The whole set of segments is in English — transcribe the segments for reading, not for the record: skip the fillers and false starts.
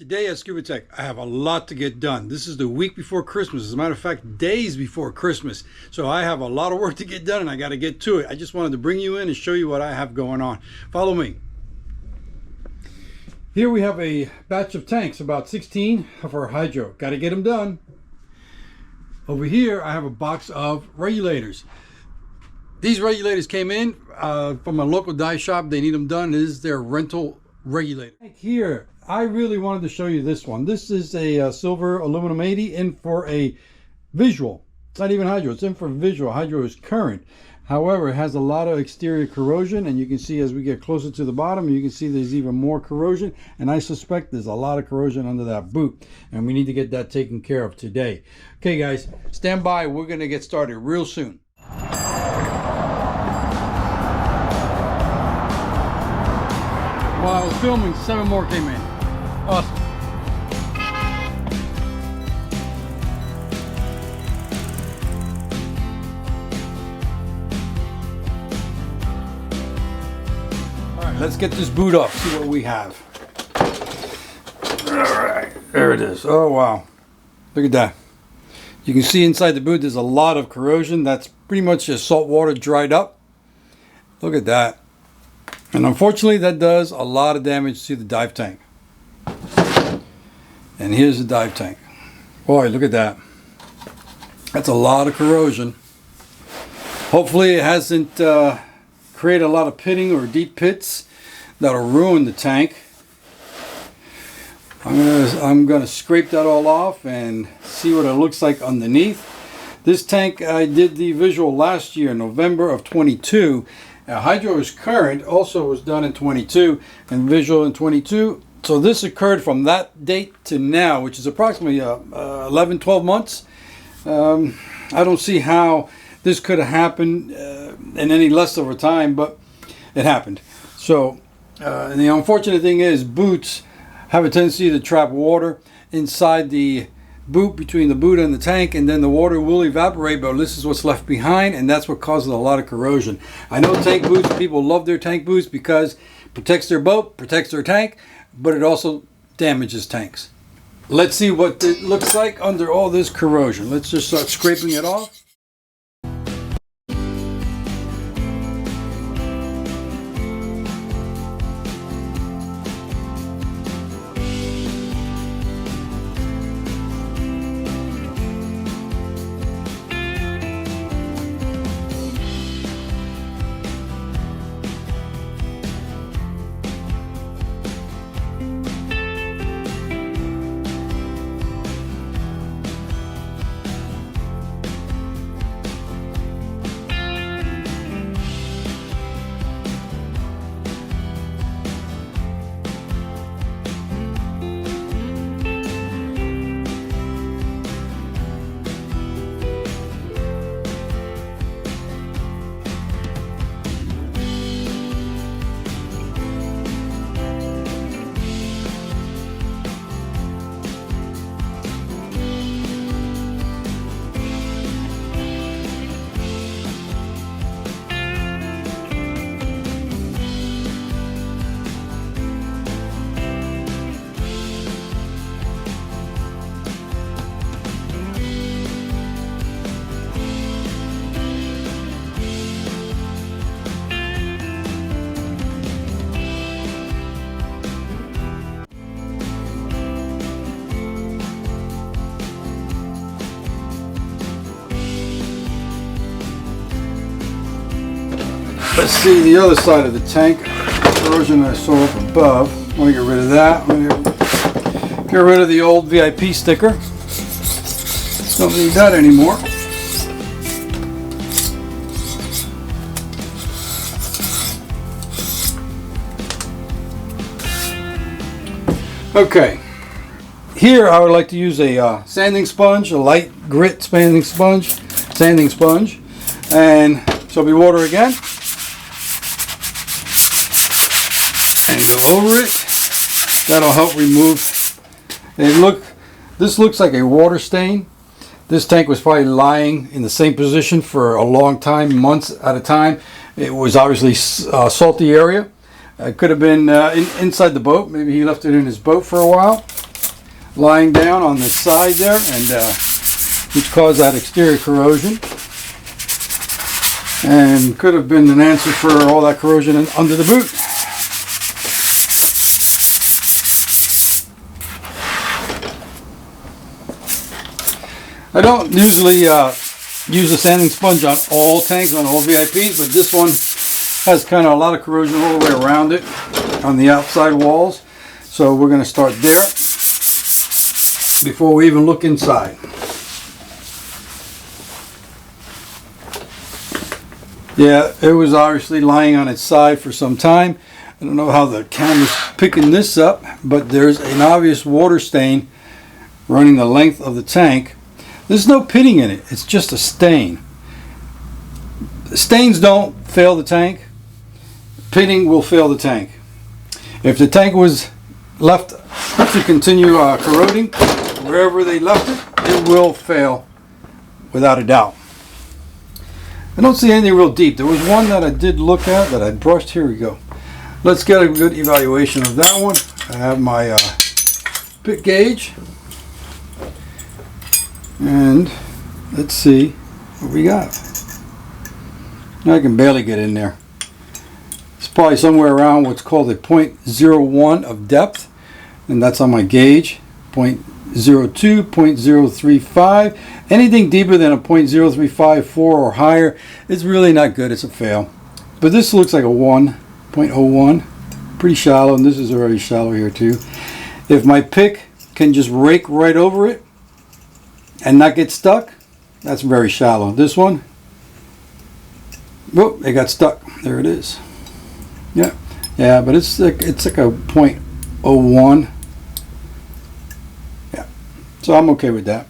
Today at Scuba Tech, I have a lot to get done. This is the week before Christmas. As a matter of fact, days before Christmas. So I have a lot of work to get done and I got to get to it. I just wanted to bring you in and show you what I have going on. Follow me. Here we have a batch of tanks, about 16 for hydro. Got to get them done. Over here, I have a box of regulators. These regulators came in from a local dive shop. They need them done. This is their rental regulator. Here, I really wanted to show you this one. This is a silver aluminum 80 in for a visual. It's not even hydro, it's in for visual. Hydro is current. However, it has a lot of exterior corrosion, and you can see as we get closer to the bottom, you can see there's even more corrosion, and I suspect there's a lot of corrosion under that boot, and we need to get that taken care of today. Okay guys, stand by. We're going to get started real soon. While I was filming, 7 more came in. Awesome. All right, let's get this boot up, see what we have. All right, there it is. Oh, wow. Look at that. You can see inside the boot there's a lot of corrosion. That's pretty much just salt water dried up. Look at that. And unfortunately, that does a lot of damage to the dive tank. And here's the dive tank. Boy, look at that. That's a lot of corrosion. Hopefully it hasn't created a lot of pitting or deep pits that'll ruin the tank. I'm gonna scrape that all off and see what it looks like underneath. This tank, I did the visual last year, November of 22. Hydro is current, also was done in 22, and visual in 22. So this occurred from that date to now, which is approximately 11, 12 months. I don't see how this could have happened in any less of a time, but it happened. So and the unfortunate thing is boots have a tendency to trap water inside the boot, between the boot and the tank, and then the water will evaporate, but this is what's left behind, and that's what causes a lot of corrosion. I know tank boots, people love their tank boots because it protects their boat, protects their tank, but it also damages tanks. Let's see what it looks like under all this corrosion. Let's just start scraping it off. Let's see the other side of the tank. Corrosion I saw up above. I want to get rid of that. I'm going to get rid of the old VIP sticker. Don't need that anymore. Okay. Here I would like to use a sanding sponge, a light grit sanding sponge, and so we water again. And go over it. That'll help remove. This looks like a water stain. This tank was probably lying in the same position for a long time, months at a time. It was obviously a salty area. It could have been inside the boat. Maybe he left it in his boat for a while. lying down on the side there, and which caused that exterior corrosion. And could have been an answer for all that corrosion under the boot. I don't usually use a sanding sponge on all tanks, on all VIPs, but this one has kind of a lot of corrosion all the way around it on the outside walls. So we're going to start there before we even look inside. Yeah, it was obviously lying on its side for some time. I don't know how the camera's picking this up, but there's an obvious water stain running the length of the tank. There's no pitting in it, it's just a stain. Stains don't fail the tank. Pitting will fail the tank. If the tank was left to continue corroding wherever they left it, it will fail without a doubt. I don't see anything real deep. There was one that I did look at that I brushed. Here we go. Let's get a good evaluation of that one. I have my pit gauge. And let's see what we got. I can barely get in there. It's probably somewhere around what's called a 0.01 of depth. And that's on my gauge. 0.02, 0.035. Anything deeper than a 0.0354 or higher is really not good. It's a fail. But this looks like a 1.01. Pretty shallow, and this is already shallow here too. If my pick can just rake right over it and not get stuck, that's very shallow. This one, whoop, it got stuck. There it is. Yeah, but it's like a 0.01. Yeah, so I'm okay with that.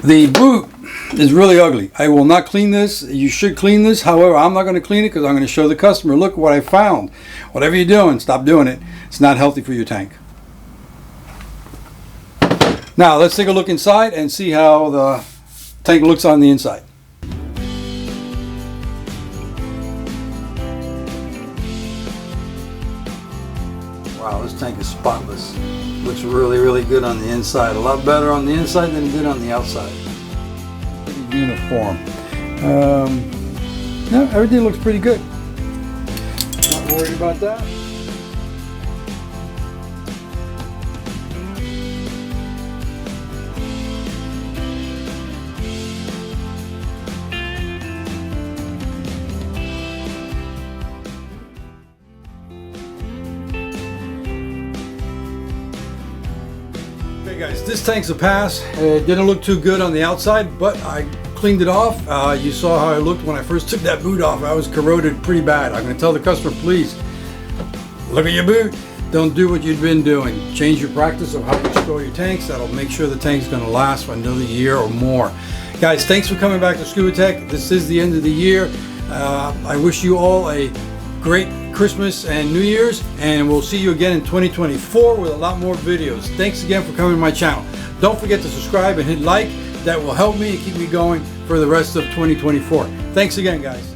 The boot is really ugly. I will not clean this. You should clean this. However, I'm not going to clean it because I'm going to show the customer, look what I found. Whatever you're doing, stop doing it. It's not healthy for your tank. Now let's take a look inside and see how the tank looks on the inside. Wow, this tank is spotless. Looks really, really good on the inside. A lot better on the inside than it did on the outside. Pretty uniform. No, everything looks pretty good. Not worried about that. Okay guys, this tank's a pass. It didn't look too good on the outside, but I cleaned it off. You saw how I looked when I first took that boot off. I was corroded pretty bad. I'm going to tell the customer, please, look at your boot. Don't do what you've been doing. Change your practice of how you store your tanks. That'll make sure the tank's going to last for another year or more. Guys, thanks for coming back to Scuba Tech. This is the end of the year. I wish you all a great Christmas and New Year's, and we'll see you again in 2024 with a lot more videos. Thanks again for coming to my channel. Don't forget to subscribe and hit like. That will help me and keep me going for the rest of 2024. Thanks again, guys.